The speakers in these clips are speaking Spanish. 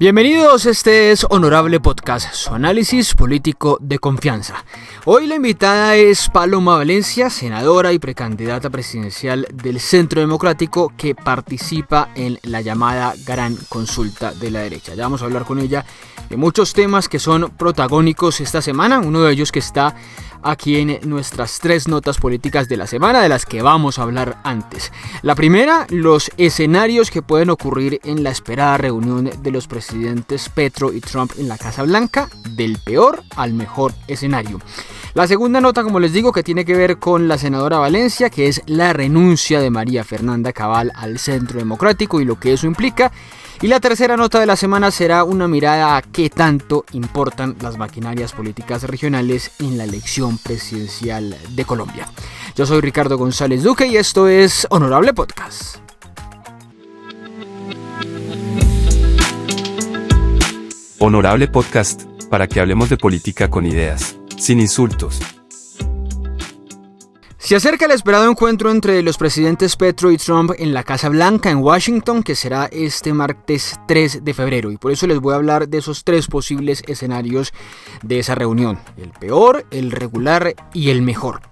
Bienvenidos, este es Honorable Podcast, su análisis político de confianza. Hoy la invitada es Paloma Valencia, senadora y precandidata presidencial del Centro Democrático que participa en la llamada Gran Consulta de la Derecha. Ya vamos a hablar con ella de muchos temas que son protagónicos esta semana, uno de ellos que está aquí en nuestras 3 notas políticas de la semana, de las que vamos a hablar antes. La primera, los escenarios que pueden ocurrir en la esperada reunión de los presidentes Petro y Trump en la Casa Blanca, del peor al mejor escenario. La segunda nota, como les digo, que tiene que ver con la senadora Valencia, que es la renuncia de María Fernanda Cabal al Centro Democrático y lo que eso implica. Y la tercera nota de la semana será una mirada a qué tanto importan las maquinarias políticas regionales en la elección presidencial de Colombia. Yo soy Ricardo González Duque y esto es Honorable Podcast. Honorable Podcast, para que hablemos de política con ideas, sin insultos. Se acerca el esperado encuentro entre los presidentes Petro y Trump en la Casa Blanca en Washington, que será este martes 3 de febrero. Y por eso les voy a hablar de esos 3 posibles escenarios de esa reunión: el peor, el regular y el mejor.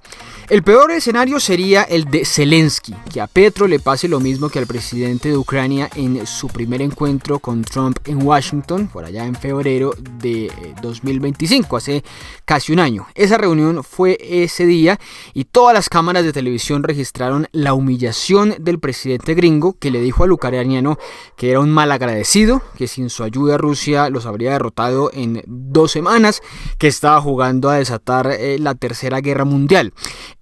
El peor escenario sería el de Zelensky, que a Petro le pase lo mismo que al presidente de Ucrania en su primer encuentro con Trump en Washington, por allá en febrero de 2025, hace casi un año. Esa reunión fue ese día y todas las cámaras de televisión registraron la humillación del presidente gringo, que le dijo al ucraniano que era un malagradecido, que sin su ayuda Rusia los habría derrotado en 2 semanas, que estaba jugando a desatar la tercera guerra mundial.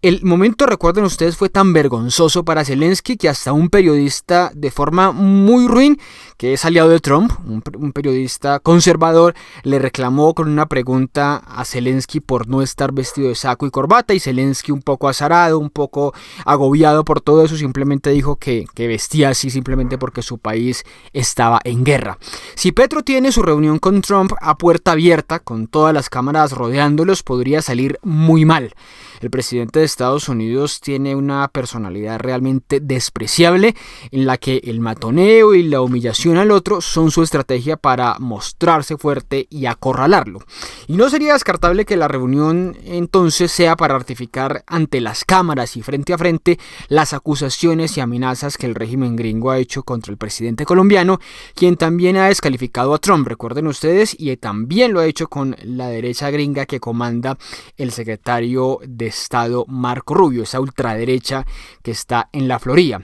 El momento, recuerden ustedes, fue tan vergonzoso para Zelensky que hasta un periodista de forma muy ruin, que es aliado de Trump, un periodista conservador, le reclamó con una pregunta a Zelensky por no estar vestido de saco y corbata, y Zelensky, un poco azarado, un poco agobiado por todo eso, simplemente dijo que vestía así simplemente porque su país estaba en guerra. Si Petro tiene su reunión con Trump a puerta abierta, con todas las cámaras rodeándolos, podría salir muy mal. El presidente de Estados Unidos tiene una personalidad realmente despreciable, en la que el matoneo y la humillación al otro son su estrategia para mostrarse fuerte y acorralarlo. Y no sería descartable que la reunión entonces sea para ratificar ante las cámaras y frente a frente las acusaciones y amenazas que el régimen gringo ha hecho contra el presidente colombiano, quien también ha descalificado a Trump, recuerden ustedes, y también lo ha hecho con la derecha gringa que comanda el secretario de Estado Marco Rubio, esa ultraderecha que está en la Florida.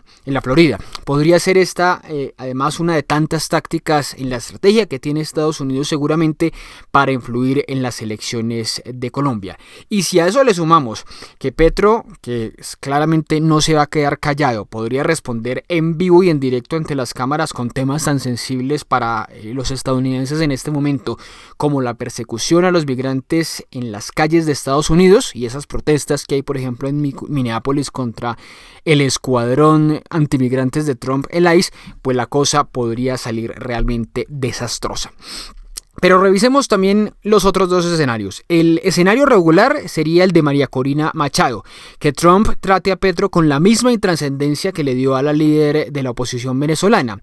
Podría ser esta además una de tantas tácticas en la estrategia que tiene Estados Unidos seguramente para influir en las elecciones de Colombia. Y si a eso le sumamos que Petro, que claramente no se va a quedar callado, podría responder en vivo y en directo ante las cámaras con temas tan sensibles para los estadounidenses en este momento, como la persecución a los migrantes en las calles de Estados Unidos y esas protestas que hay, por ejemplo, en Minneapolis contra el escuadrón antimigrantes de Trump, el ICE, pues la cosa podría salir realmente desastrosa. Pero revisemos también los otros 2 escenarios. El escenario regular sería el de María Corina Machado, que Trump trate a Petro con la misma intrascendencia que le dio a la líder de la oposición venezolana.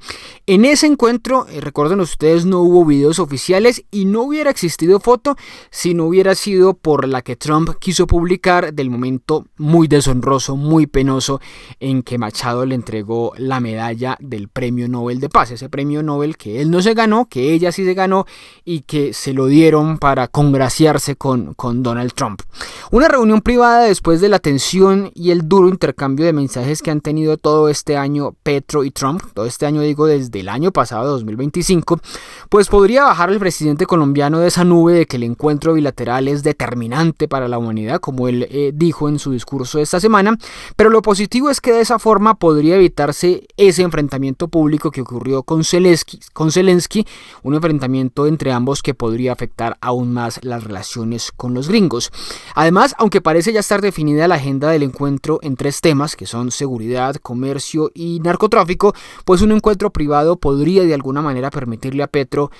En ese encuentro, recuerden ustedes, no hubo videos oficiales y no hubiera existido foto si no hubiera sido por la que Trump quiso publicar del momento muy deshonroso, muy penoso, en que Machado le entregó la medalla del Premio Nobel de Paz, ese premio Nobel que él no se ganó, que ella sí se ganó, y que se lo dieron para congraciarse con Donald Trump. Una reunión privada después de la tensión y el duro intercambio de mensajes que han tenido todo este año Petro y Trump, todo este año digo desde el año pasado, 2025, pues podría bajar al presidente colombiano de esa nube de que el encuentro bilateral es determinante para la humanidad, como él dijo en su discurso de esta semana, pero lo positivo es que de esa forma podría evitarse ese enfrentamiento público que ocurrió con Zelensky, un enfrentamiento entre ambos que podría afectar aún más las relaciones con los gringos. Además, aunque parece ya estar definida la agenda del encuentro en 3 temas, que son seguridad, comercio y narcotráfico, pues un encuentro privado podría de alguna manera permitirle a Petro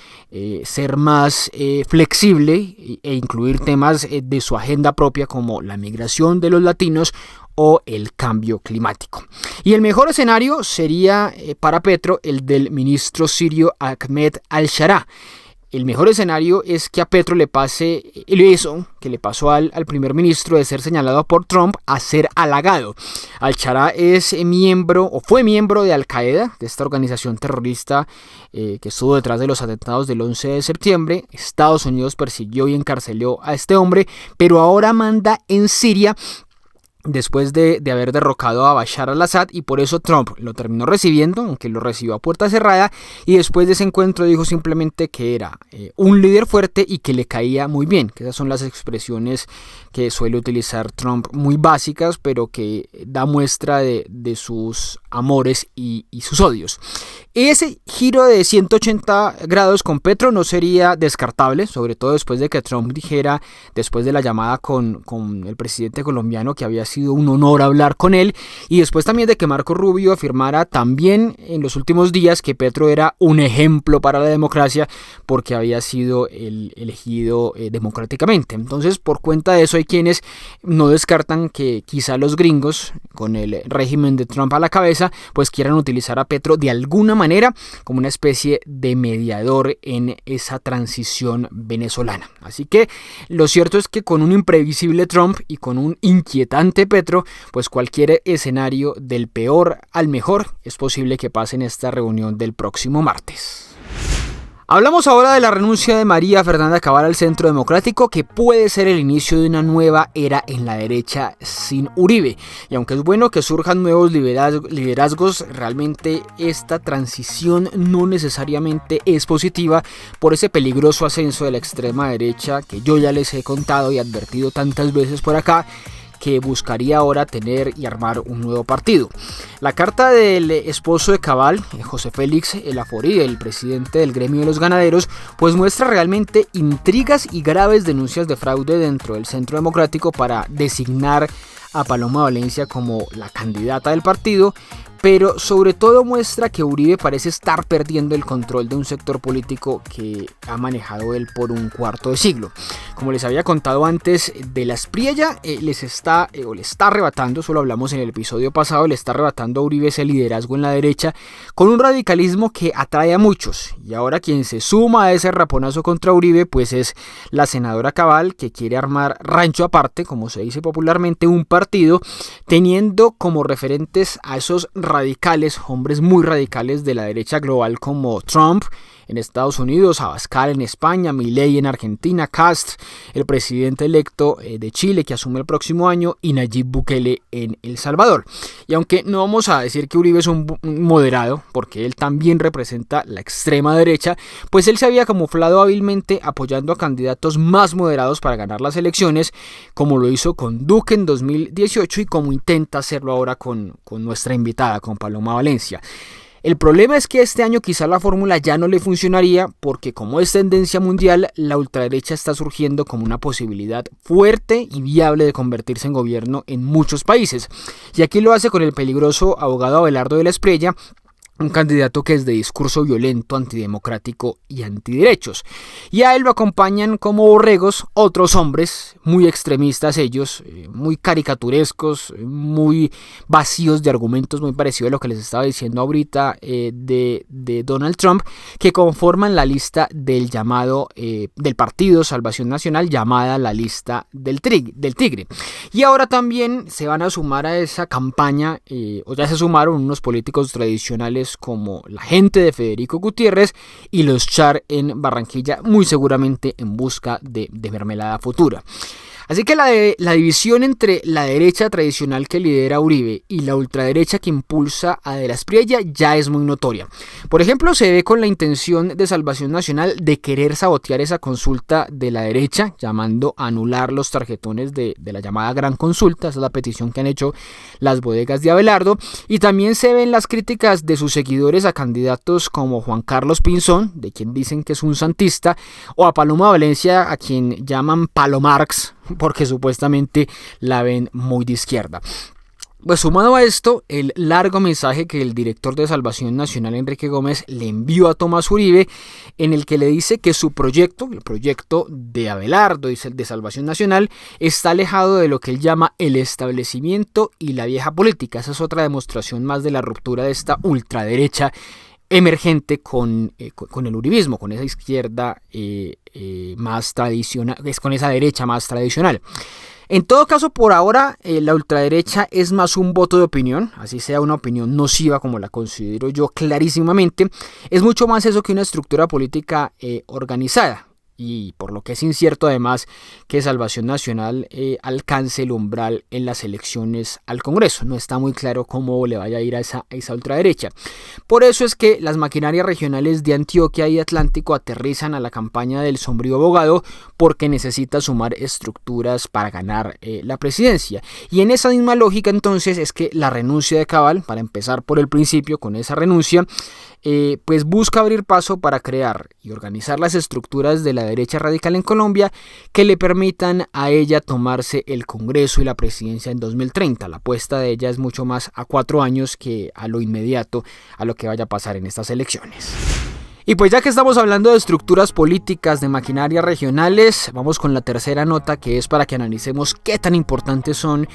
ser más flexible e incluir temas de su agenda propia como la migración de los latinos o el cambio climático. Y el mejor escenario sería para Petro el del ministro sirio Ahmed al-Shara. El mejor escenario es que a Petro le pase eso que le pasó al primer ministro de ser señalado por Trump a ser halagado. Al-Shara es miembro o fue miembro de Al-Qaeda, de esta organización terrorista que estuvo detrás de los atentados del 11 de septiembre. Estados Unidos persiguió y encarceló a este hombre, pero ahora manda en Siria después de haber derrocado a Bashar al-Assad, y por eso Trump lo terminó recibiendo, aunque lo recibió a puerta cerrada, y después de ese encuentro dijo simplemente que era un líder fuerte y que le caía muy bien, que esas son las expresiones que suele utilizar Trump, muy básicas, pero que da muestra de sus amores y sus odios. Ese giro de 180 grados con Petro no sería descartable, sobre todo después de que Trump dijera, después de la llamada con el presidente colombiano, que había sido un honor hablar con él, y después también de que Marco Rubio afirmara también en los últimos días que Petro era un ejemplo para la democracia porque había sido elegido democráticamente. Entonces, por cuenta de eso, hay quienes no descartan que quizá los gringos, con el régimen de Trump a la cabeza, pues quieran utilizar a Petro de alguna manera como una especie de mediador en esa transición venezolana. Así que lo cierto es que con un imprevisible Trump y con un inquietante Petro, pues cualquier escenario del peor al mejor es posible que pase en esta reunión del próximo martes. Hablamos ahora de la renuncia de María Fernanda Cabal al Centro Democrático, que puede ser el inicio de una nueva era en la derecha sin Uribe. Y aunque es bueno que surjan nuevos liderazgos, realmente esta transición no necesariamente es positiva por ese peligroso ascenso de la extrema derecha que yo ya les he contado y advertido tantas veces por acá, que buscaría ahora tener y armar un nuevo partido. La carta del esposo de Cabal, José Félix Laforí, el presidente del gremio de los ganaderos, pues muestra realmente intrigas y graves denuncias de fraude dentro del Centro Democrático para designar a Paloma Valencia como la candidata del partido, pero sobre todo muestra que Uribe parece estar perdiendo el control de un sector político que ha manejado él por un cuarto de siglo. Como les había contado antes, de la Espriella le está arrebatando, eso lo hablamos en el episodio pasado, le está arrebatando a Uribe ese liderazgo en la derecha con un radicalismo que atrae a muchos. Y ahora quien se suma a ese raponazo contra Uribe pues es la senadora Cabal, que quiere armar rancho aparte, como se dice popularmente, un partido, teniendo como referentes a esos radicales, hombres muy radicales de la derecha global como Trump en Estados Unidos, Abascal en España, Milei en Argentina, Kast, el presidente electo de Chile que asume el próximo año, y Nayib Bukele en El Salvador. Y aunque no vamos a decir que Uribe es un moderado, porque él también representa la extrema derecha, pues él se había camuflado hábilmente apoyando a candidatos más moderados para ganar las elecciones, como lo hizo con Duque en 2018 y como intenta hacerlo ahora con nuestra invitada, con Paloma Valencia. El problema es que este año quizá la fórmula ya no le funcionaría porque, como es tendencia mundial, la ultraderecha está surgiendo como una posibilidad fuerte y viable de convertirse en gobierno en muchos países. Y aquí lo hace con el peligroso abogado Abelardo de la Espriella, un candidato que es de discurso violento, antidemocrático y antiderechos. Y a él lo acompañan como borregos otros hombres, muy extremistas ellos, muy caricaturescos, muy vacíos de argumentos, muy parecido a lo que les estaba diciendo ahorita de Donald Trump, que conforman la lista del llamado del Partido Salvación Nacional, llamada la lista del Tigre. Y ahora también se van a sumar a esa campaña, o ya se sumaron unos políticos tradicionales como la gente de Federico Gutiérrez y los Char en Barranquilla, muy seguramente en busca de mermelada futura. Así que la división entre la derecha tradicional que lidera Uribe y la ultraderecha que impulsa a De la Espriella ya es muy notoria. Por ejemplo, se ve con la intención de Salvación Nacional de querer sabotear esa consulta de la derecha, llamando a anular los tarjetones de la llamada Gran Consulta. Esa es la petición que han hecho las bodegas de Abelardo. Y también se ven las críticas de sus seguidores a candidatos como Juan Carlos Pinzón, de quien dicen que es un santista, o a Paloma Valencia, a quien llaman Palomarx, porque supuestamente la ven muy de izquierda. Pues sumado a esto, el largo mensaje que el director de Salvación Nacional, Enrique Gómez, le envió a Tomás Uribe, en el que le dice que su proyecto, el proyecto de Abelardo y de Salvación Nacional, está alejado de lo que él llama el establecimiento y la vieja política. Esa es otra demostración más de la ruptura de esta ultraderecha emergente con el uribismo, con esa izquierda más tradicional, con esa derecha más tradicional. En todo caso, por ahora, la ultraderecha es más un voto de opinión, así sea una opinión nociva como la considero yo clarísimamente. Es mucho más eso que una estructura política organizada. Y por lo que es incierto además que Salvación Nacional alcance el umbral en las elecciones al Congreso. No está muy claro cómo le vaya a ir a esa ultraderecha. Por eso es que las maquinarias regionales de Antioquia y Atlántico aterrizan a la campaña del sombrío abogado, porque necesita sumar estructuras para ganar la presidencia. Y en esa misma lógica entonces es que la renuncia de Cabal, para empezar por el principio con esa renuncia, pues busca abrir paso para crear y organizar las estructuras de la derecha radical en Colombia que le permitan a ella tomarse el Congreso y la presidencia en 2030. La apuesta de ella es mucho más a 4 años que a lo inmediato, a lo que vaya a pasar en estas elecciones. Y pues ya que estamos hablando de estructuras políticas, de maquinarias regionales, vamos con la tercera nota, que es para que analicemos qué tan importantes son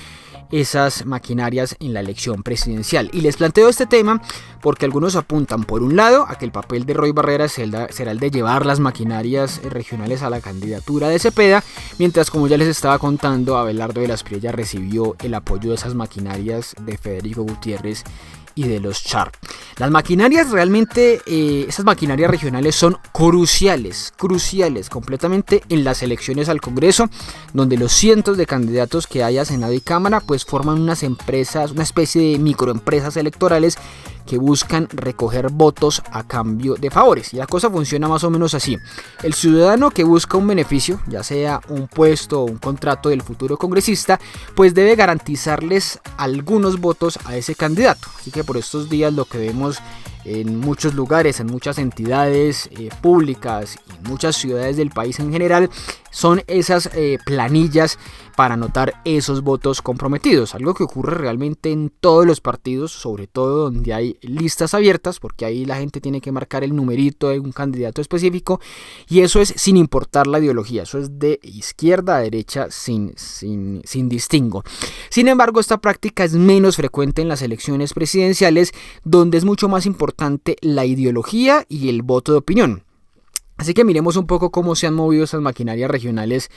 esas maquinarias en la elección presidencial. Y les planteo este tema porque algunos apuntan, por un lado, a que el papel de Roy Barreras será el de llevar las maquinarias regionales a la candidatura de Cepeda, mientras, como ya les estaba contando, Abelardo de las Priellas recibió el apoyo de esas maquinarias de Federico Gutiérrez y de los Char. Las maquinarias realmente, esas maquinarias regionales son cruciales completamente en las elecciones al Congreso, donde los cientos de candidatos que hay a Senado y Cámara pues forman unas empresas, una especie de microempresas electorales que buscan recoger votos a cambio de favores. Y la cosa funciona más o menos así. El ciudadano que busca un beneficio, ya sea un puesto o un contrato del futuro congresista, pues debe garantizarles algunos votos a ese candidato. Así que por estos días lo que vemos en muchos lugares, en muchas entidades públicas y en muchas ciudades del país en general, son esas planillas para anotar esos votos comprometidos, algo que ocurre realmente en todos los partidos, sobre todo donde hay listas abiertas, porque ahí la gente tiene que marcar el numerito de un candidato específico, y eso es sin importar la ideología, eso es de izquierda a derecha sin distingo. Sin embargo, esta práctica es menos frecuente en las elecciones presidenciales, donde es mucho más importante la ideología y el voto de opinión. Así que miremos un poco cómo se han movido esas maquinarias regionales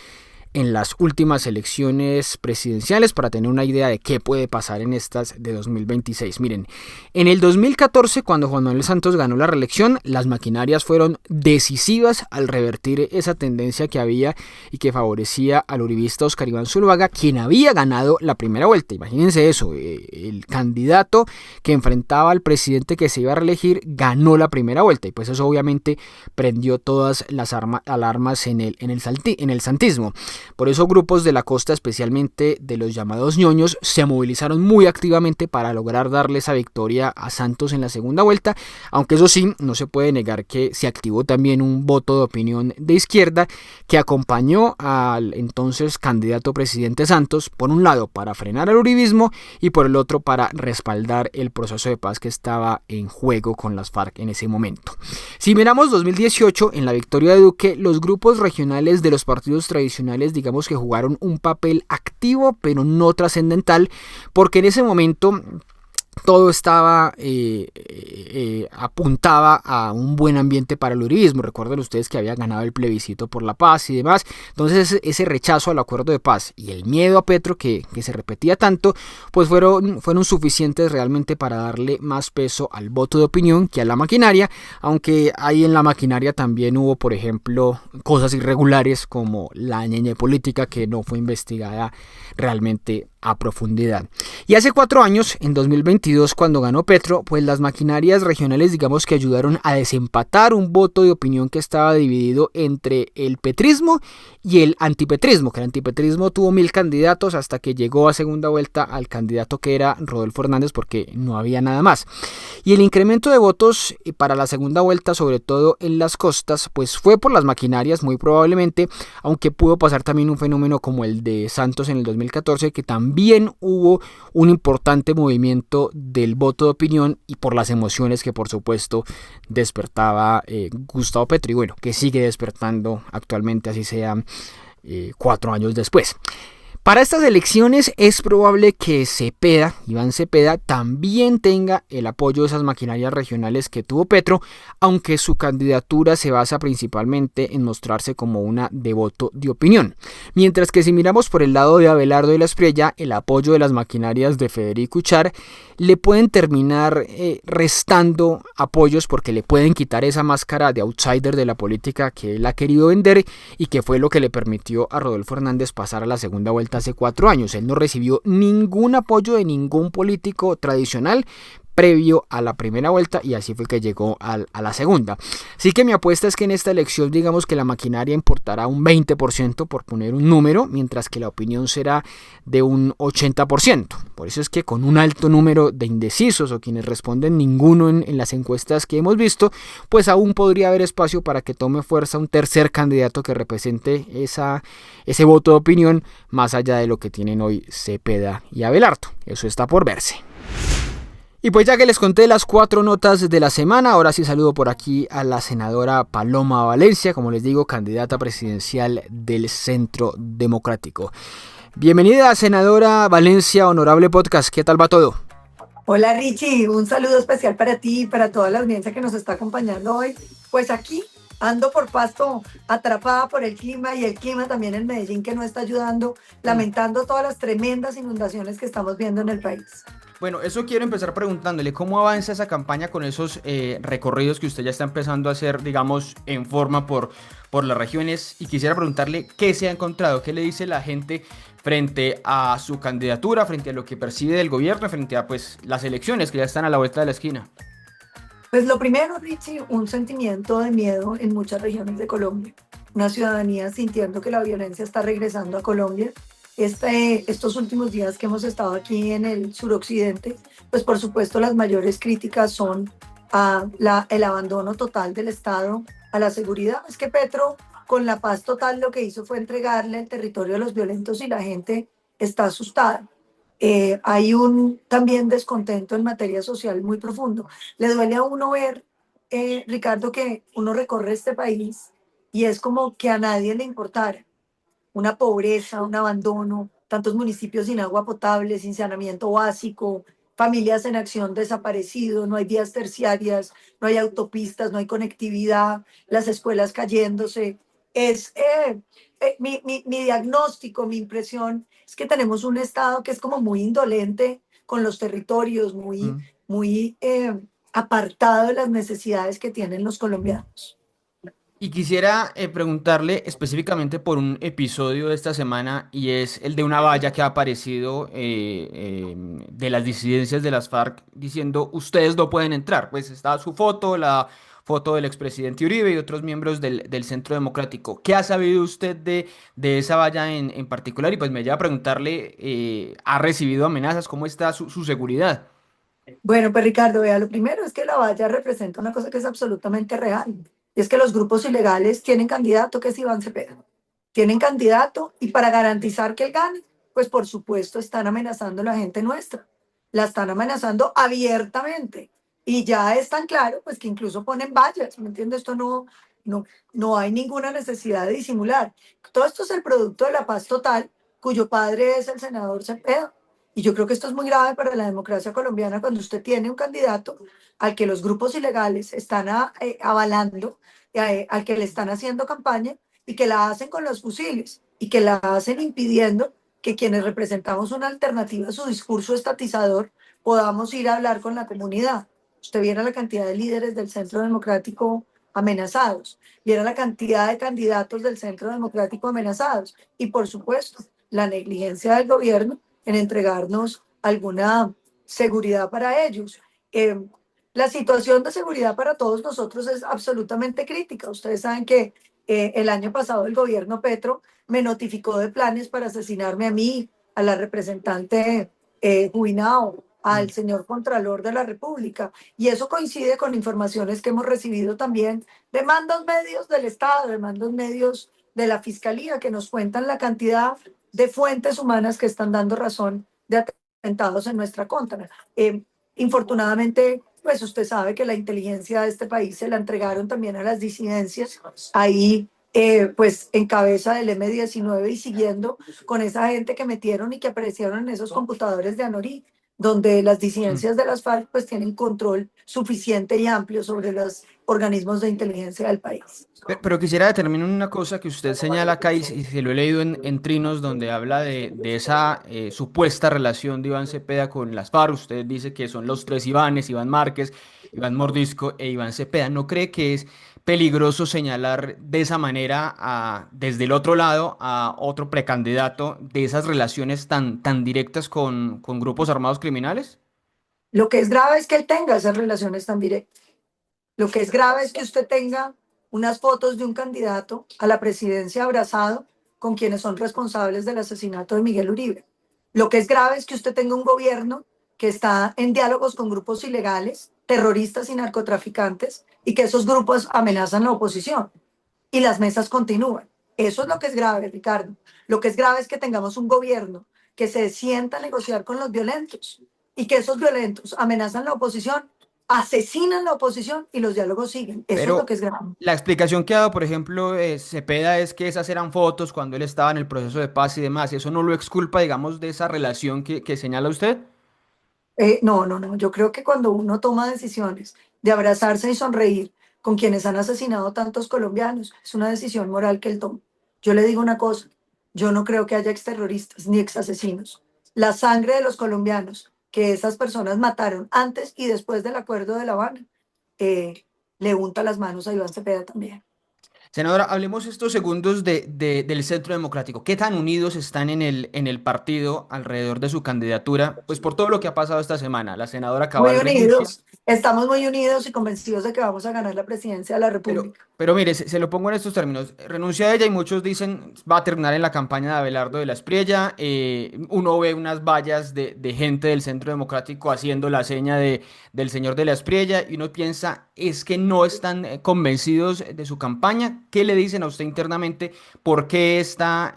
en las últimas elecciones presidenciales para tener una idea de qué puede pasar en estas de 2026. Miren, en el 2014, cuando Juan Manuel Santos ganó la reelección, las maquinarias fueron decisivas al revertir esa tendencia que había y que favorecía al uribista Óscar Iván Zuluaga, quien había ganado la primera vuelta. Imagínense eso, el candidato que enfrentaba al presidente que se iba a reelegir ganó la primera vuelta, y pues eso obviamente prendió todas las alarmas en el santismo. Por eso grupos de la costa, especialmente de los llamados ñoños, se movilizaron muy activamente para lograr darle esa victoria a Santos en la segunda vuelta, aunque eso sí, no se puede negar que se activó también un voto de opinión de izquierda que acompañó al entonces candidato presidente Santos, por un lado para frenar al uribismo y por el otro para respaldar el proceso de paz que estaba en juego con las FARC en ese momento. Si miramos 2018, en la victoria de Duque, los grupos regionales de los partidos tradicionales, digamos que jugaron un papel activo pero no trascendental, porque en ese momento todo estaba apuntaba a un buen ambiente para el uribismo. Recuerden ustedes que había ganado el plebiscito por la paz y demás. Entonces ese rechazo al acuerdo de paz y el miedo a Petro que se repetía tanto, pues fueron suficientes realmente para darle más peso al voto de opinión que a la maquinaria, aunque ahí en la maquinaria también hubo, por ejemplo, cosas irregulares como la ñeñe política que no fue investigada realmente a profundidad. Y hace 4 años, en 2022, cuando ganó Petro, pues las maquinarias regionales, digamos que ayudaron a desempatar un voto de opinión que estaba dividido entre el petrismo y el antipetrismo, que el antipetrismo tuvo 1000 candidatos hasta que llegó a segunda vuelta al candidato que era Rodolfo Hernández, porque no había nada más. Y el incremento de votos para la segunda vuelta, sobre todo en las costas, pues fue por las maquinarias muy probablemente, aunque pudo pasar también un fenómeno como el de Santos en el 2014, que también también hubo un importante movimiento del voto de opinión y por las emociones que por supuesto despertaba Gustavo Petro, y bueno, que sigue despertando actualmente, así sea 4 años después. Para estas elecciones es probable que Cepeda, Iván Cepeda, también tenga el apoyo de esas maquinarias regionales que tuvo Petro, aunque su candidatura se basa principalmente en mostrarse como una de voto de opinión. Mientras que si miramos por el lado de Abelardo y la Espriella, el apoyo de las maquinarias de Federico Uchar le pueden terminar restando apoyos porque le pueden quitar esa máscara de outsider de la política que él ha querido vender y que fue lo que le permitió a Rodolfo Hernández pasar a la segunda vuelta hace 4 años. Él no recibió ningún apoyo de ningún político tradicional previo a la primera vuelta y así fue que llegó a la segunda. Así que mi apuesta es que en esta elección digamos que la maquinaria importará un 20% por poner un número, mientras que la opinión será de un 80%. Por eso es que con un alto número de indecisos o quienes responden ninguno en las encuestas que hemos visto, pues aún podría haber espacio para que tome fuerza un tercer candidato que represente ese voto de opinión más allá de lo que tienen hoy Cepeda y Abelardo. Eso está por verse. Y pues ya que les conté las 4 notas de la semana, ahora sí saludo por aquí a la senadora Paloma Valencia, como les digo, candidata presidencial del Centro Democrático. Bienvenida, senadora Valencia, honorable podcast, ¿qué tal va todo? Hola Richie, un saludo especial para ti y para toda la audiencia que nos está acompañando hoy. Pues aquí ando por Pasto, atrapada por el clima y el clima también en Medellín que no está ayudando, lamentando todas las tremendas inundaciones que estamos viendo en el país. Bueno, eso quiero empezar preguntándole, ¿cómo avanza esa campaña con esos recorridos que usted ya está empezando a hacer, digamos, en forma por las regiones? Y quisiera preguntarle qué se ha encontrado, qué le dice la gente frente a su candidatura, frente a lo que percibe del gobierno, frente a pues las elecciones que ya están a la vuelta de la esquina. Pues lo primero, Richie, un sentimiento de miedo en muchas regiones de Colombia. Una ciudadanía sintiendo que la violencia está regresando a Colombia. Estos últimos días que hemos estado aquí en el suroccidente, pues por supuesto las mayores críticas son el abandono total del Estado a la seguridad. Es que Petro, con la paz total, lo que hizo fue entregarle el territorio a los violentos y la gente está asustada. Hay un también descontento en materia social muy profundo. Le duele a uno ver, Ricardo, que uno recorre este país y es como que a nadie le importara. Una pobreza, un abandono, tantos municipios sin agua potable, sin saneamiento básico, familias en acción desaparecido, no hay vías terciarias, no hay autopistas, no hay conectividad, las escuelas cayéndose. Mi diagnóstico, mi impresión es que tenemos un Estado que es como muy indolente con los territorios, muy apartado de las necesidades que tienen los colombianos. Y quisiera preguntarle específicamente por un episodio de esta semana y es el de una valla que ha aparecido de las disidencias de las FARC diciendo ustedes no pueden entrar. Pues está su foto, la foto del expresidente Uribe y otros miembros del Centro Democrático. ¿Qué ha sabido usted de esa valla en particular? Y pues me lleva a preguntarle, ¿ha recibido amenazas? ¿Cómo está su seguridad? Bueno, pues Ricardo, vea, lo primero es que la valla representa una cosa que es absolutamente real. Y es que los grupos ilegales tienen candidato que es Iván Cepeda. Tienen candidato y para garantizar que él gane, pues por supuesto están amenazando a la gente nuestra. La están amenazando abiertamente. Y ya es tan claro, pues que incluso ponen vallas, ¿me entiendes? Esto no hay ninguna necesidad de disimular. Todo esto es el producto de la paz total, cuyo padre es el senador Cepeda. Y yo creo que esto es muy grave para la democracia colombiana cuando usted tiene un candidato al que los grupos ilegales están avalando, al que le están haciendo campaña y que la hacen con los fusiles y que la hacen impidiendo que quienes representamos una alternativa a su discurso estatizador podamos ir a hablar con la comunidad. Usted viera la cantidad de líderes del Centro Democrático amenazados, viera la cantidad de candidatos del Centro Democrático amenazados y por supuesto la negligencia del gobierno en entregarnos alguna seguridad para ellos. La situación de seguridad para todos nosotros es absolutamente crítica. Ustedes saben que el año pasado el gobierno Petro me notificó de planes para asesinarme a mí, a la representante Juinao, al señor Contralor de la República. Y eso coincide con informaciones que hemos recibido también de mandos medios del Estado, de mandos medios de la Fiscalía, que nos cuentan la cantidad de fuentes humanas que están dando razón de atentados en nuestra contra. Infortunadamente, pues usted sabe que la inteligencia de este país se la entregaron también a las disidencias, ahí pues en cabeza del M-19 y siguiendo con esa gente que metieron y que aparecieron en esos computadores de Anorí, donde las disidencias de las FARC pues tienen control suficiente y amplio sobre los organismos de inteligencia del país. Pero quisiera determinar una cosa que usted señala acá y se lo he leído en Trinos donde habla de esa supuesta relación de Iván Cepeda con las FARC. Usted dice que son los tres Ivanes, Iván Márquez, Iván Mordisco e Iván Cepeda. ¿No cree que es peligroso señalar de esa manera desde el otro lado a otro precandidato de esas relaciones tan directas con grupos armados criminales? Lo que es grave es que él tenga esas relaciones tan directas. Lo que es grave es que usted tenga unas fotos de un candidato a la presidencia abrazado con quienes son responsables del asesinato de Miguel Uribe. Lo que es grave es que usted tenga un gobierno que está en diálogos con grupos ilegales, terroristas y narcotraficantes, y que esos grupos amenazan la oposición y las mesas continúan. Eso es lo que es grave, Ricardo. Lo que es grave es que tengamos un gobierno que se sienta a negociar con los violentos y que esos violentos amenazan la oposición, asesinan la oposición y los diálogos siguen. Eso es lo que Pero es grave. la explicación que ha dado, por ejemplo, Cepeda es que esas eran fotos cuando él estaba en el proceso de paz y demás. ¿Y eso no lo exculpa, digamos, de esa relación que señala usted? No, no, no. Yo creo que cuando uno toma decisiones de abrazarse y sonreír con quienes han asesinado tantos colombianos, es una decisión moral que él toma. Yo le digo una cosa, yo no creo que haya exterroristas ni exasesinos. La sangre de los colombianos que esas personas mataron antes y después del acuerdo de La Habana, eh, le unta las manos a Iván Cepeda también. Senadora, hablemos estos segundos del Centro Democrático. ¿Qué tan unidos están en el partido alrededor de su candidatura? Pues por todo lo que ha pasado esta semana. La senadora Muy Cabal renuncia. unidos, estamos muy unidos y convencidos de que vamos a ganar la presidencia de la República. Pero mire, se lo pongo en estos términos. Renuncia a ella y muchos dicen va a terminar en la campaña de Abelardo de la Espriella. Uno ve unas vallas de gente del Centro Democrático haciendo la seña del señor de la Espriella y uno piensa, es que no están convencidos de su campaña. ¿Qué le dicen a usted internamente? ¿Por qué esta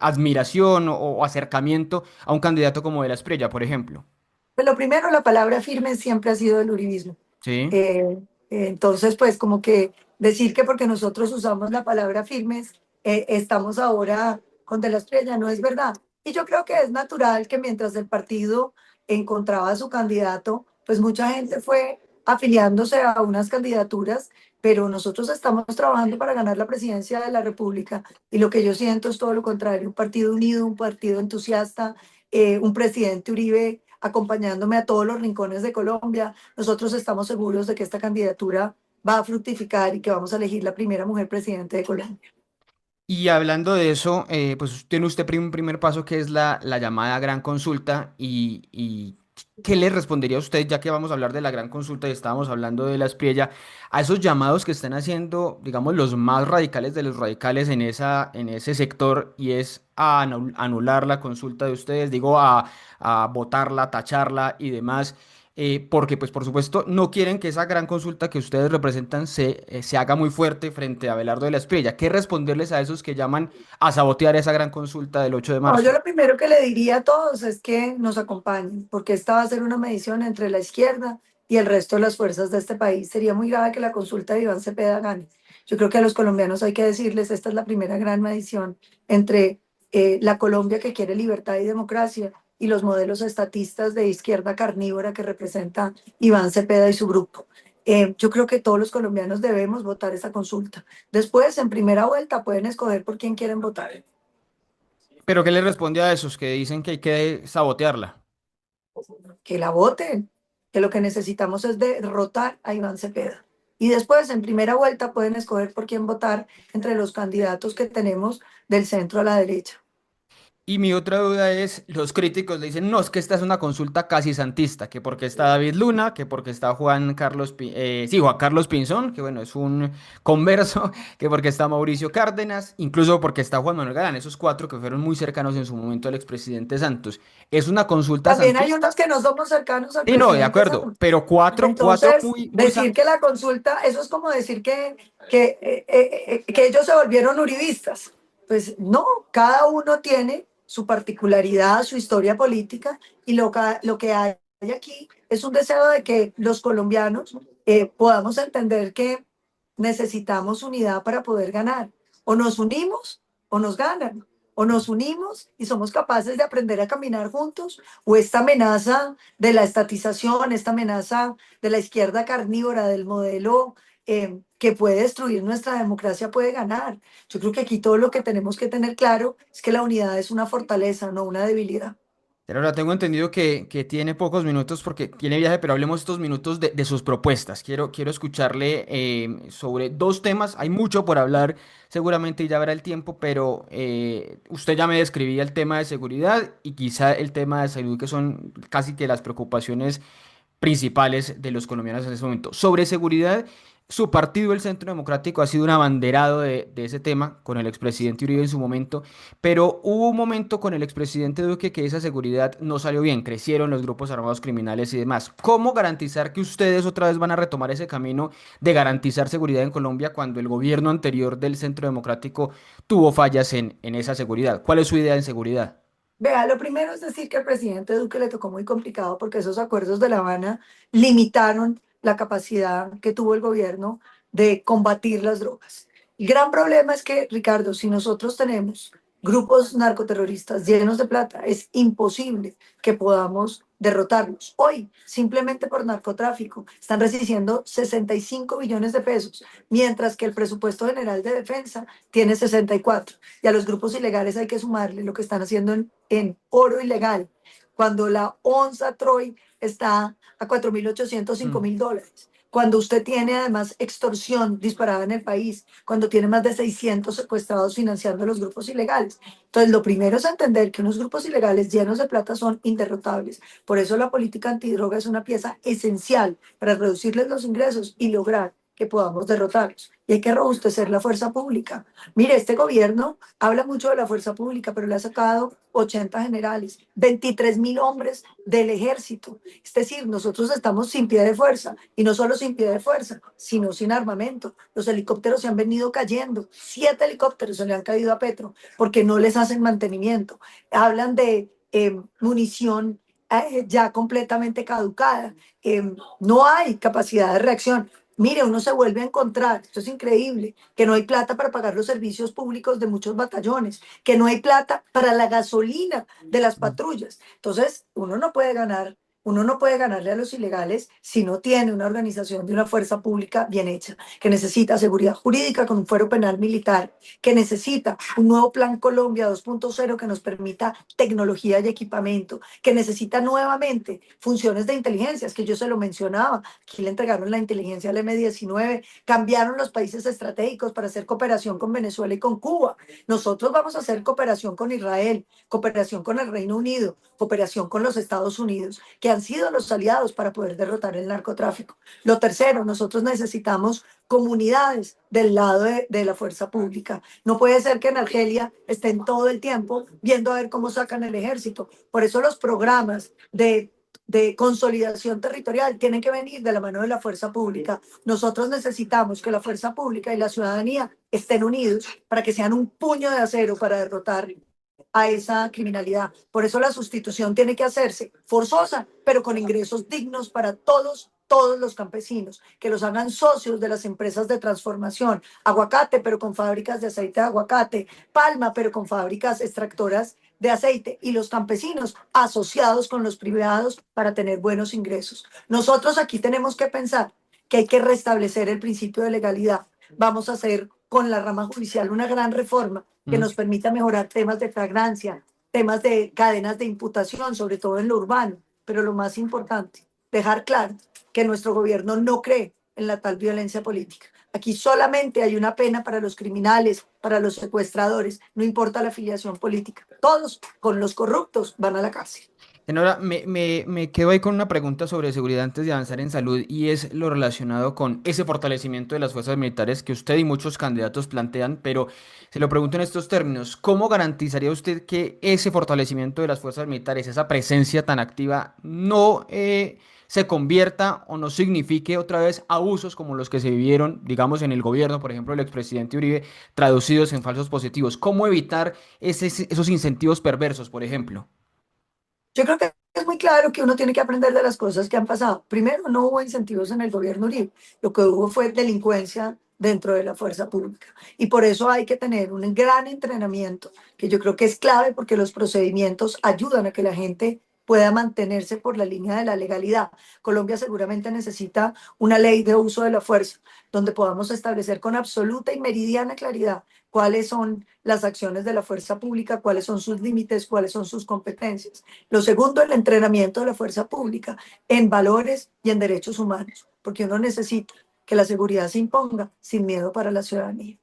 admiración o acercamiento a un candidato como de la Espriella, por ejemplo? Pues lo primero, la palabra firme siempre ha sido el uribismo. Sí. Entonces, pues como que decir que porque nosotros usamos la palabra firmes, estamos ahora con De la Estrella, no es verdad. Y yo creo que es natural que mientras el partido encontraba a su candidato, pues mucha gente fue afiliándose a unas candidaturas, pero nosotros estamos trabajando para ganar la presidencia de la República y lo que yo siento es todo lo contrario, un partido unido, un partido entusiasta, un presidente Uribe acompañándome a todos los rincones de Colombia. Nosotros estamos seguros de que esta candidatura va a fructificar y que vamos a elegir la primera mujer presidente de Colombia. Y hablando de eso, pues tiene usted un primer paso que es la llamada gran consulta y ¿qué le respondería a usted, ya que vamos a hablar de la gran consulta y estábamos hablando de la Espriella, a esos llamados que están haciendo, digamos, los más radicales de los radicales en ese sector y es a anular la consulta de ustedes, digo, a votarla, tacharla y demás? Porque, pues, por supuesto, no quieren que esa gran consulta que ustedes representan se haga muy fuerte frente a Abelardo de la Espriella. ¿Qué responderles a esos que llaman a sabotear esa gran consulta del 8 de No, yo marzo? lo primero que le diría a todos es que nos acompañen, porque esta va a ser una medición entre la izquierda y el resto de las fuerzas de este país. Sería muy grave que la consulta de Iván Cepeda gane. Yo creo que a los colombianos hay que decirles, esta es la primera gran medición entre la Colombia que quiere libertad y democracia y los modelos estatistas de izquierda carnívora que representa Iván Cepeda y su grupo. Yo creo que todos los colombianos debemos votar esa consulta. Después, en primera vuelta, pueden escoger por quién quieren votar. Pero ¿qué le responde a esos que dicen que hay que sabotearla? Que la voten, que lo que necesitamos es derrotar a Iván Cepeda. Y después, en primera vuelta, pueden escoger por quién votar entre los candidatos que tenemos del centro a la derecha. Y mi otra duda es, los críticos le dicen, no, es que esta es una consulta casi santista, que porque está David Luna, que porque está Juan Carlos Pinzón, que bueno, es un converso, que porque está Mauricio Cárdenas, incluso porque está Juan Manuel Galán, esos cuatro que fueron muy cercanos en su momento al expresidente Santos. ¿Es una consulta También hay unos santista? que no somos cercanos al Sí, no, de presidente acuerdo, Santos. pero cuatro Entonces, muy decir que santos. la consulta, eso es como decir que ellos se volvieron uribistas. Pues no, cada uno tiene su particularidad, su historia política, y lo que hay aquí es un deseo de que los colombianos podamos entender que necesitamos unidad para poder ganar. O nos unimos o nos ganan. O nos unimos y somos capaces de aprender a caminar juntos, o esta amenaza de la estatización, esta amenaza de la izquierda carnívora, del modelo que puede destruir nuestra democracia, puede ganar. Yo creo que aquí todo lo que tenemos que tener claro es que la unidad es una fortaleza, no una debilidad. Pero ahora tengo entendido que tiene pocos minutos porque tiene viaje, pero hablemos estos minutos de sus propuestas. Quiero escucharle sobre dos temas. Hay mucho por hablar, seguramente ya habrá el tiempo, pero usted ya me describía el tema de seguridad y quizá el tema de salud, que son casi que las preocupaciones principales de los colombianos en ese momento. Sobre seguridad, su partido, el Centro Democrático, ha sido un abanderado de ese tema con el expresidente Uribe en su momento, pero hubo un momento con el expresidente Duque que esa seguridad no salió bien, crecieron los grupos armados criminales y demás. ¿Cómo garantizar que ustedes otra vez van a retomar ese camino de garantizar seguridad en Colombia cuando el gobierno anterior del Centro Democrático tuvo fallas en esa seguridad? ¿Cuál es su idea en seguridad? Vea, lo primero es decir que al presidente Duque le tocó muy complicado porque esos acuerdos de La Habana limitaron la capacidad que tuvo el gobierno de combatir las drogas. El gran problema es que, Ricardo, si nosotros tenemos grupos narcoterroristas llenos de plata, es imposible que podamos derrotarlos. Hoy, simplemente por narcotráfico, están recibiendo 65 billones de pesos, mientras que el presupuesto general de defensa tiene 64. Y a los grupos ilegales hay que sumarle lo que están haciendo en oro ilegal, cuando la onza Troy está a 4.800, $5.000. Cuando usted tiene además extorsión disparada en el país, cuando tiene más de 600 secuestrados financiando a los grupos ilegales. Entonces, lo primero es entender que unos grupos ilegales llenos de plata son inderrotables. Por eso la política antidroga es una pieza esencial para reducirles los ingresos y lograr que podamos derrotarlos. Y hay que robustecer la fuerza pública. Mire, este gobierno habla mucho de la fuerza pública, pero le ha sacado 80 generales, 23.000 hombres del ejército. Es decir, nosotros estamos sin pie de fuerza, y no solo sin pie de fuerza, sino sin armamento. Los helicópteros se han venido cayendo, 7 helicópteros se le han caído a Petro, porque no les hacen mantenimiento. Hablan de munición ya completamente caducada. No hay capacidad de reacción. Mire, uno se vuelve a encontrar, esto es increíble, que no hay plata para pagar los servicios públicos de muchos batallones, que no hay plata para la gasolina de las patrullas. Entonces, uno no puede ganarle a los ilegales si no tiene una organización de una fuerza pública bien hecha, que necesita seguridad jurídica con un fuero penal militar, que necesita un nuevo plan Colombia 2.0 que nos permita tecnología y equipamiento, que necesita nuevamente funciones de inteligencia, es que yo se lo mencionaba. Aquí le entregaron la inteligencia al M-19, cambiaron los países estratégicos para hacer cooperación con Venezuela y con Cuba. Nosotros vamos a hacer cooperación con Israel, cooperación con el Reino Unido, cooperación con los Estados Unidos, que han sido los aliados para poder derrotar el narcotráfico. Lo tercero, nosotros necesitamos comunidades del lado de la fuerza pública. No puede ser que en Argelia estén todo el tiempo viendo a ver cómo sacan el ejército. Por eso los programas de consolidación territorial tienen que venir de la mano de la fuerza pública. Nosotros necesitamos que la fuerza pública y la ciudadanía estén unidos para que sean un puño de acero para derrotar a esa criminalidad. Por eso la sustitución tiene que hacerse forzosa, pero con ingresos dignos para todos los campesinos, que los hagan socios de las empresas de transformación, aguacate, pero con fábricas de aceite de aguacate, palma, pero con fábricas extractoras de aceite, y los campesinos asociados con los privados para tener buenos ingresos. Nosotros aquí tenemos que pensar que hay que restablecer el principio de legalidad. Vamos a hacer con la rama judicial una gran reforma que nos permita mejorar temas de flagrancia, temas de cadenas de imputación, sobre todo en lo urbano, pero lo más importante, dejar claro que nuestro gobierno no cree en la tal violencia política. Aquí solamente hay una pena para los criminales, para los secuestradores, no importa la afiliación política. Todos, con los corruptos, van a la cárcel. Senora, me quedo ahí con una pregunta sobre seguridad antes de avanzar en salud y es lo relacionado con ese fortalecimiento de las fuerzas militares que usted y muchos candidatos plantean, pero se lo pregunto en estos términos, ¿cómo garantizaría usted que ese fortalecimiento de las fuerzas militares, esa presencia tan activa, no se convierta o no signifique otra vez abusos como los que se vivieron, digamos, en el gobierno, por ejemplo, el expresidente Uribe, traducidos en falsos positivos. ¿Cómo evitar esos incentivos perversos, por ejemplo? Yo creo que es muy claro que uno tiene que aprender de las cosas que han pasado. Primero, no hubo incentivos en el gobierno Uribe. Lo que hubo fue delincuencia dentro de la fuerza pública. Y por eso hay que tener un gran entrenamiento, que yo creo que es clave porque los procedimientos ayudan a que la gente pueda mantenerse por la línea de la legalidad. Colombia seguramente necesita una ley de uso de la fuerza, donde podamos establecer con absoluta y meridiana claridad cuáles son las acciones de la fuerza pública, cuáles son sus límites, cuáles son sus competencias. Lo segundo, el entrenamiento de la fuerza pública en valores y en derechos humanos, porque uno necesita que la seguridad se imponga sin miedo para la ciudadanía.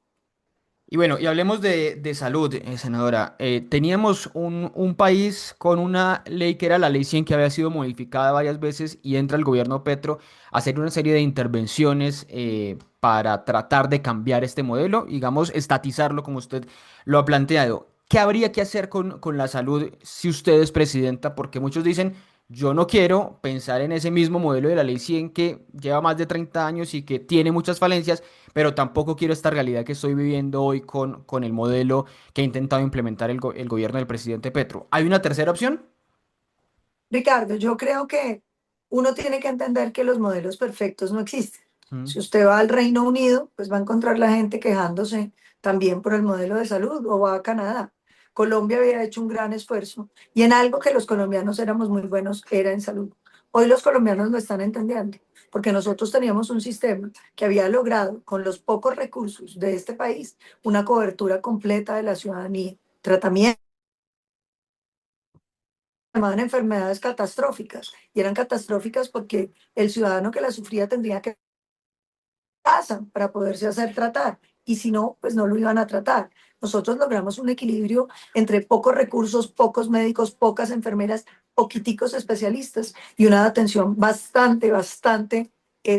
Y bueno, y hablemos de salud, senadora. Teníamos un país con una ley que era la Ley 100 que había sido modificada varias veces y entra el gobierno Petro a hacer una serie de intervenciones para tratar de cambiar este modelo, digamos, estatizarlo como usted lo ha planteado. ¿Qué habría que hacer con la salud si usted es presidenta? Porque muchos dicen, yo no quiero pensar en ese mismo modelo de la Ley 100 que lleva más de 30 años y que tiene muchas falencias, pero tampoco quiero esta realidad que estoy viviendo hoy con el modelo que ha intentado implementar el gobierno del presidente Petro. ¿Hay una tercera opción? Ricardo, yo creo que uno tiene que entender que los modelos perfectos no existen. Mm. Si usted va al Reino Unido, pues va a encontrar la gente quejándose también por el modelo de salud, o va a Canadá. Colombia había hecho un gran esfuerzo y en algo que los colombianos éramos muy buenos era en salud. Hoy los colombianos lo están entendiendo, porque nosotros teníamos un sistema que había logrado, con los pocos recursos de este país, una cobertura completa de la ciudadanía, tratamiento, llamaban enfermedades catastróficas, y eran catastróficas porque el ciudadano que las sufría tendría que ir a casa para poderse hacer tratar, y si no, pues no lo iban a tratar. Nosotros logramos un equilibrio entre pocos recursos, pocos médicos, pocas enfermeras, poquiticos especialistas y una atención bastante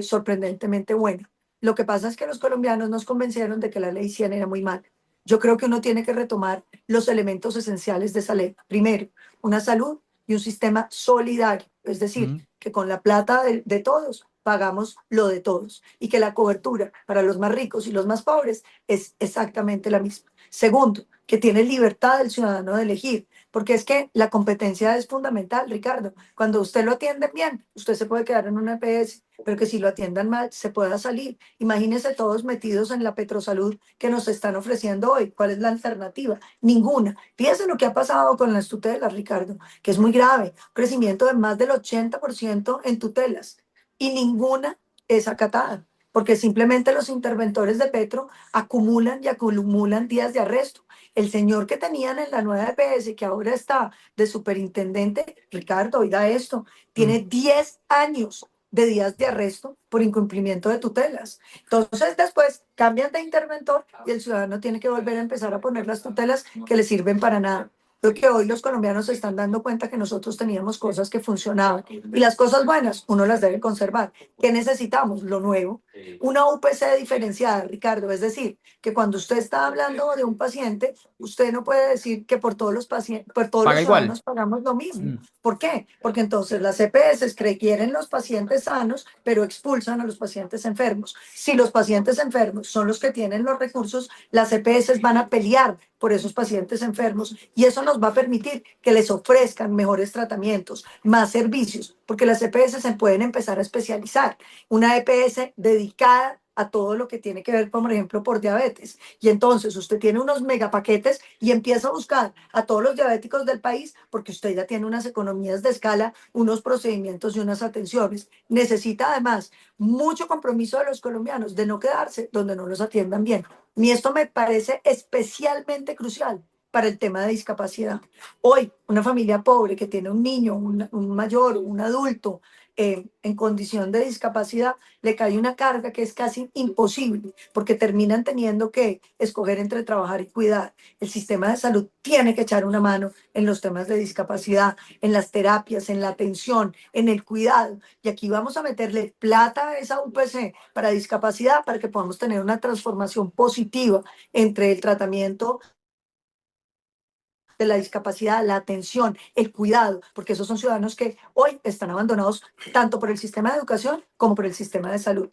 sorprendentemente buena. Lo que pasa es que los colombianos nos convencieron de que la ley 100 era muy mala. Yo creo que uno tiene que retomar los elementos esenciales de esa ley. Primero, una salud y un sistema solidario, es decir, Mm. que con la plata de todos pagamos lo de todos y que la cobertura para los más ricos y los más pobres es exactamente la misma. Segundo, que tiene libertad el ciudadano de elegir, porque es que la competencia es fundamental, Ricardo. Cuando usted lo atiende bien, usted se puede quedar en una EPS, pero que si lo atiendan mal, se pueda salir. Imagínense todos metidos en la Petrosalud que nos están ofreciendo hoy. ¿Cuál es la alternativa? Ninguna. Fíjense lo que ha pasado con las tutelas, Ricardo, que es muy grave. Un crecimiento de más del 80% en tutelas y ninguna es acatada, porque simplemente los interventores de Petro acumulan y acumulan días de arresto. El señor que tenían en la nueva EPS, que ahora está de superintendente, Ricardo, oiga esto, tiene Mm. 10 años de días de arresto por incumplimiento de tutelas. Entonces después cambian de interventor y el ciudadano tiene que volver a empezar a poner las tutelas que le sirven para nada. Creo que hoy los colombianos se están dando cuenta que nosotros teníamos cosas que funcionaban y las cosas buenas uno las debe conservar. ¿Qué necesitamos? Lo nuevo. Una UPC diferenciada, Ricardo, es decir, que cuando usted está hablando de un paciente, usted no puede decir que por todos los pacientes, por todos Paga los igual. ciudadanos pagamos lo mismo. Mm. ¿Por qué? Porque entonces las EPS quieren los pacientes sanos, pero expulsan a los pacientes enfermos. Si los pacientes enfermos son los que tienen los recursos, las EPS van a pelear por esos pacientes enfermos y eso nos va a permitir que les ofrezcan mejores tratamientos, más servicios, porque las EPS se pueden empezar a especializar. Una EPS dedicada a todo lo que tiene que ver, por ejemplo, por diabetes. Y entonces usted tiene unos megapaquetes y empieza a buscar a todos los diabéticos del país porque usted ya tiene unas economías de escala, unos procedimientos y unas atenciones. Necesita además mucho compromiso de los colombianos de no quedarse donde no los atiendan bien. Y esto me parece especialmente crucial para el tema de discapacidad. Hoy, una familia pobre que tiene un niño, un mayor, un adulto en condición de discapacidad, le cae una carga que es casi imposible, porque terminan teniendo que escoger entre trabajar y cuidar. El sistema de salud tiene que echar una mano en los temas de discapacidad, en las terapias, en la atención, en el cuidado. Y aquí vamos a meterle plata a esa UPC para discapacidad para que podamos tener una transformación positiva entre el tratamiento de la discapacidad, la atención, el cuidado, porque esos son ciudadanos que hoy están abandonados tanto por el sistema de educación como por el sistema de salud.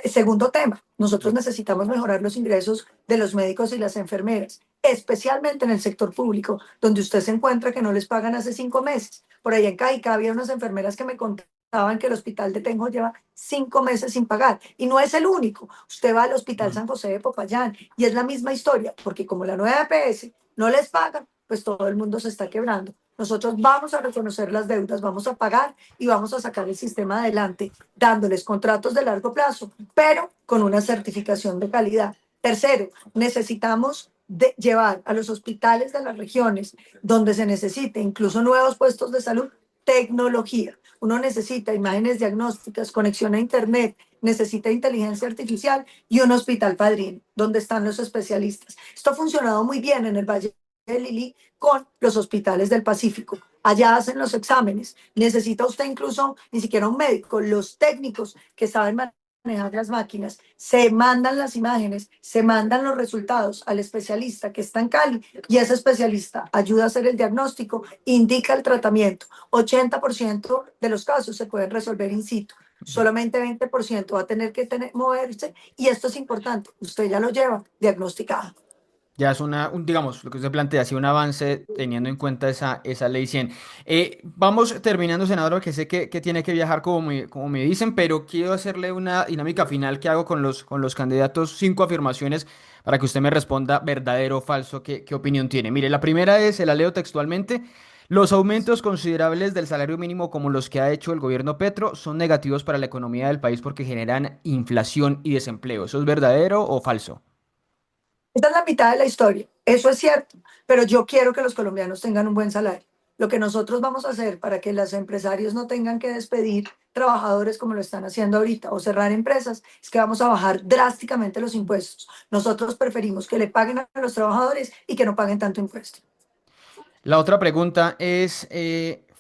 Segundo tema, nosotros necesitamos mejorar los ingresos de los médicos y las enfermeras, especialmente en el sector público, donde usted se encuentra que no les pagan hace 5 meses. Por ahí en Cajicá había unas enfermeras que me contaban que el hospital de Tenjo lleva 5 meses sin pagar. Y no es el único. Usted va al Hospital San José de Popayán y es la misma historia, porque como la nueva EPS no les pagan, pues todo el mundo se está quebrando. Nosotros vamos a reconocer las deudas, vamos a pagar y vamos a sacar el sistema adelante, dándoles contratos de largo plazo, pero con una certificación de calidad. Tercero, necesitamos llevar a los hospitales de las regiones donde se necesite, incluso nuevos puestos de salud, tecnología. Uno necesita imágenes diagnósticas, conexión a internet, necesita inteligencia artificial y un hospital padrino, donde están los especialistas. Esto ha funcionado muy bien en el Valle de Lili con los hospitales del Pacífico. Allá hacen los exámenes. Necesita usted incluso ni siquiera un médico, los técnicos que saben manejar las máquinas, se mandan las imágenes, se mandan los resultados al especialista que está en Cali y ese especialista ayuda a hacer el diagnóstico, indica el tratamiento. 80% de los casos se pueden resolver in situ. Solamente 20% va a tener que moverse y esto es importante, usted ya lo lleva diagnosticado. Ya es digamos, lo que usted plantea, sí, un avance teniendo en cuenta esa ley 100. Vamos terminando, senador, que sé que tiene que viajar como me dicen, pero quiero hacerle una dinámica final que hago con los candidatos, 5 afirmaciones para que usted me responda verdadero o falso, qué opinión tiene. Mire, la primera es, se la leo textualmente. Los aumentos considerables del salario mínimo como los que ha hecho el gobierno Petro son negativos para la economía del país porque generan inflación y desempleo. ¿Eso es verdadero o falso? Esta es la mitad de la historia, eso es cierto, pero yo quiero que los colombianos tengan un buen salario. Lo que nosotros vamos a hacer para que los empresarios no tengan que despedir trabajadores como lo están haciendo ahorita o cerrar empresas es que vamos a bajar drásticamente los impuestos. Nosotros preferimos que le paguen a los trabajadores y que no paguen tanto impuesto. La otra pregunta es,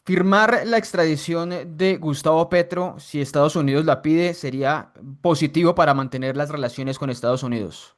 firmar la extradición de Gustavo Petro, si Estados Unidos la pide, sería positivo para mantener las relaciones con Estados Unidos.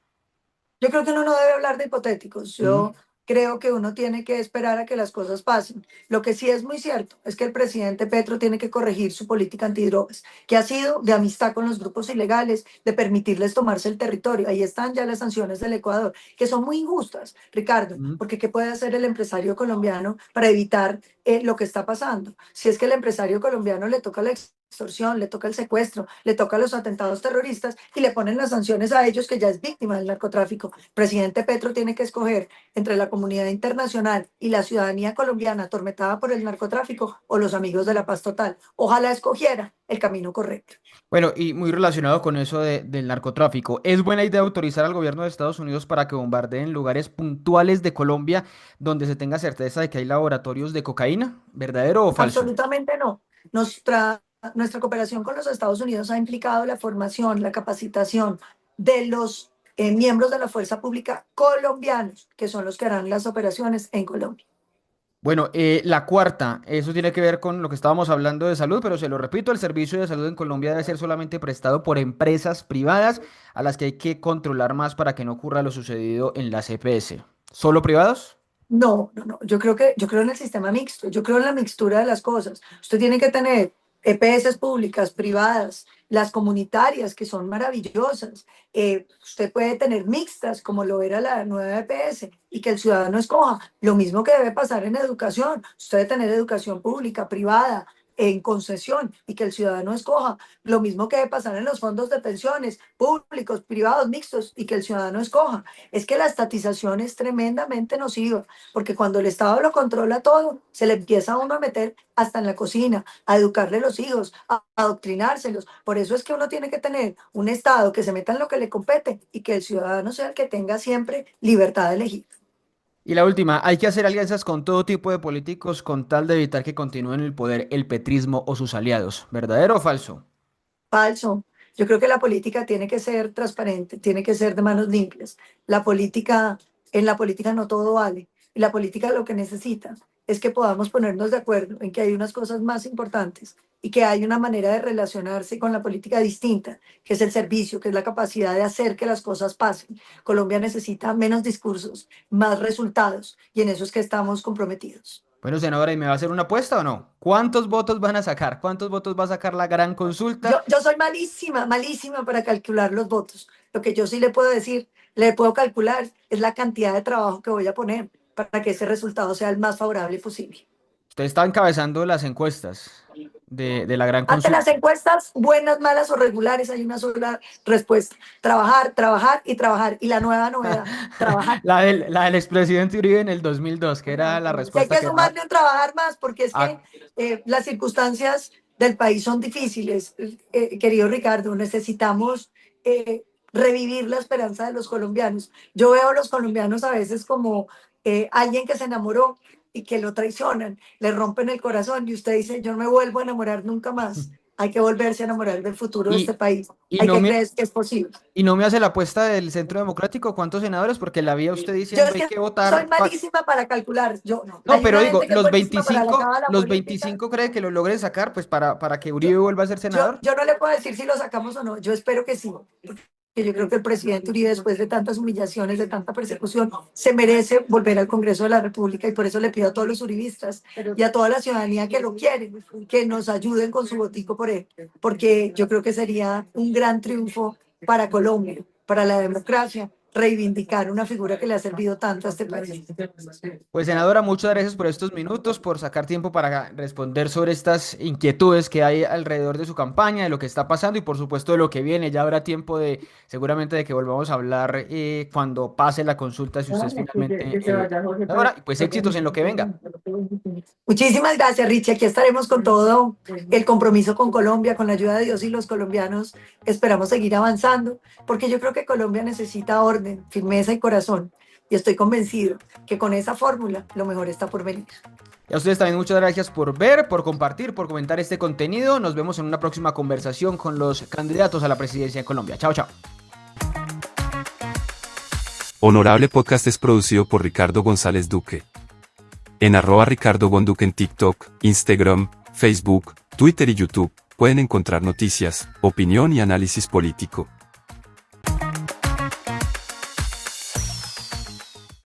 Yo creo que uno no debe hablar de hipotéticos. Ujú. Yo creo que uno tiene que esperar a que las cosas pasen. Lo que sí es muy cierto es que el presidente Petro tiene que corregir su política antidrogas, que ha sido de amistad con los grupos ilegales, de permitirles tomarse el territorio. Ahí están ya las sanciones del Ecuador, que son muy injustas, Ricardo, Ujú. porque ¿qué puede hacer el empresario colombiano para evitar lo que está pasando? Si es que el empresario colombiano le toca la extorsión, le toca el secuestro, le toca los atentados terroristas y le ponen las sanciones a ellos que ya es víctima del narcotráfico. El presidente Petro tiene que escoger entre la comunidad internacional y la ciudadanía colombiana atormentada por el narcotráfico o los amigos de la paz total. Ojalá escogiera el camino correcto. Bueno, y muy relacionado con eso del narcotráfico, ¿es buena idea autorizar al gobierno de Estados Unidos para que bombardeen lugares puntuales de Colombia donde se tenga certeza de que hay laboratorios de cocaína? ¿Verdadero o falso? Absolutamente no. Nuestra cooperación con los Estados Unidos ha implicado la formación, la capacitación de los miembros de la fuerza pública colombianos, que son los que harán las operaciones en Colombia. Bueno, la cuarta, eso tiene que ver con lo que estábamos hablando de salud, pero se lo repito, el servicio de salud en Colombia debe ser solamente prestado por empresas privadas a las que hay que controlar más para que no ocurra lo sucedido en las EPS. ¿Solo privados? No, no, no. Yo creo en el sistema mixto. Yo creo en la mixtura de las cosas. Usted tiene que tener EPS públicas, privadas, las comunitarias, que son maravillosas. Usted puede tener mixtas, como lo era la nueva EPS, y que el ciudadano escoja. Lo mismo que debe pasar en educación. Usted debe tener educación pública, privada, en concesión, y que el ciudadano escoja. Lo mismo que debe pasar en los fondos de pensiones, públicos, privados, mixtos, y que el ciudadano escoja. Es que la estatización es tremendamente nociva porque cuando el Estado lo controla todo, se le empieza a uno a meter hasta en la cocina, a educarle a los hijos, a adoctrinárselos. Por eso es que uno tiene que tener un Estado que se meta en lo que le compete y que el ciudadano sea el que tenga siempre libertad de elegir. Y la última, hay que hacer alianzas con todo tipo de políticos con tal de evitar que continúen en el poder el petrismo o sus aliados. ¿Verdadero o falso? Falso. Yo creo que la política tiene que ser transparente, tiene que ser de manos limpias. En la política no todo vale. Y la política lo que necesita es que podamos ponernos de acuerdo en que hay unas cosas más importantes y que hay una manera de relacionarse con la política distinta, que es el servicio, que es la capacidad de hacer que las cosas pasen. Colombia necesita menos discursos, más resultados, y en eso es que estamos comprometidos. Bueno, senadora, ¿y me va a hacer una apuesta o no? ¿Cuántos votos van a sacar? ¿Cuántos votos va a sacar la gran consulta? Yo soy malísima, malísima para calcular los votos. Lo que yo sí le puedo decir, le puedo calcular, es la cantidad de trabajo que voy a poner para que ese resultado sea el más favorable posible. Usted está encabezando las encuestas de la gran Ante las consulta. encuestas, buenas, malas o regulares, hay una sola respuesta. Trabajar, trabajar y trabajar. Y la nueva novedad, trabajar. La del expresidente Uribe en el 2002, que era la Y hay respuesta que que era... sumarle un trabajar más, porque es ah, que las circunstancias del país son difíciles, querido Ricardo. Necesitamos revivir la esperanza de los colombianos. Yo veo a los colombianos a veces como alguien que se enamoró y que lo traicionan, le rompen el corazón y usted dice, yo no me vuelvo a enamorar nunca más. Hay que volverse a enamorar del futuro de este y, país. y Hay no que me, creer que es posible. y no me hace la apuesta del Centro Democrático, ¿cuántos senadores? Porque la vi a usted Yo diciendo es hay que que soy votar... malísima para calcular. Yo, no. No, Hay pero una digo, gente que es buenísima para la cábala los política. 25 cree que lo logre sacar, pues para que Yo, Uribe vuelva a ser senador. yo no le puedo decir si lo sacamos o no. Yo espero que sí. Que yo creo que el presidente Uribe, después de tantas humillaciones, de tanta persecución, se merece volver al Congreso de la República y por eso le pido a todos los uribistas y a toda la ciudadanía que lo quiere, que nos ayuden con su votico por él, porque yo creo que sería un gran triunfo para Colombia, para la democracia, reivindicar una figura que le ha servido tanto a este país. Pues senadora, muchas gracias por estos minutos, por sacar tiempo para responder sobre estas inquietudes que hay alrededor de su campaña, de lo que está pasando y por supuesto de lo que viene. Ya habrá tiempo de, seguramente, de que volvamos a hablar cuando pase la consulta, si usted es finalmente senadora. Y pues éxitos en lo que venga. Muchísimas gracias, Richie. Aquí estaremos con todo el compromiso con Colombia, con la ayuda de Dios y los colombianos. Esperamos seguir avanzando, porque yo creo que Colombia necesita orden, firmeza y corazón. Y estoy convencido que con esa fórmula lo mejor está por venir. Y a ustedes también muchas gracias por ver, por compartir, por comentar este contenido. Nos vemos en una próxima conversación con los candidatos a la presidencia de Colombia. Chao, chao. Honorable Podcast es producido por Ricardo González Duque. En @RicardoGonDuque en TikTok, Instagram, Facebook, Twitter y YouTube pueden encontrar noticias, opinión y análisis político.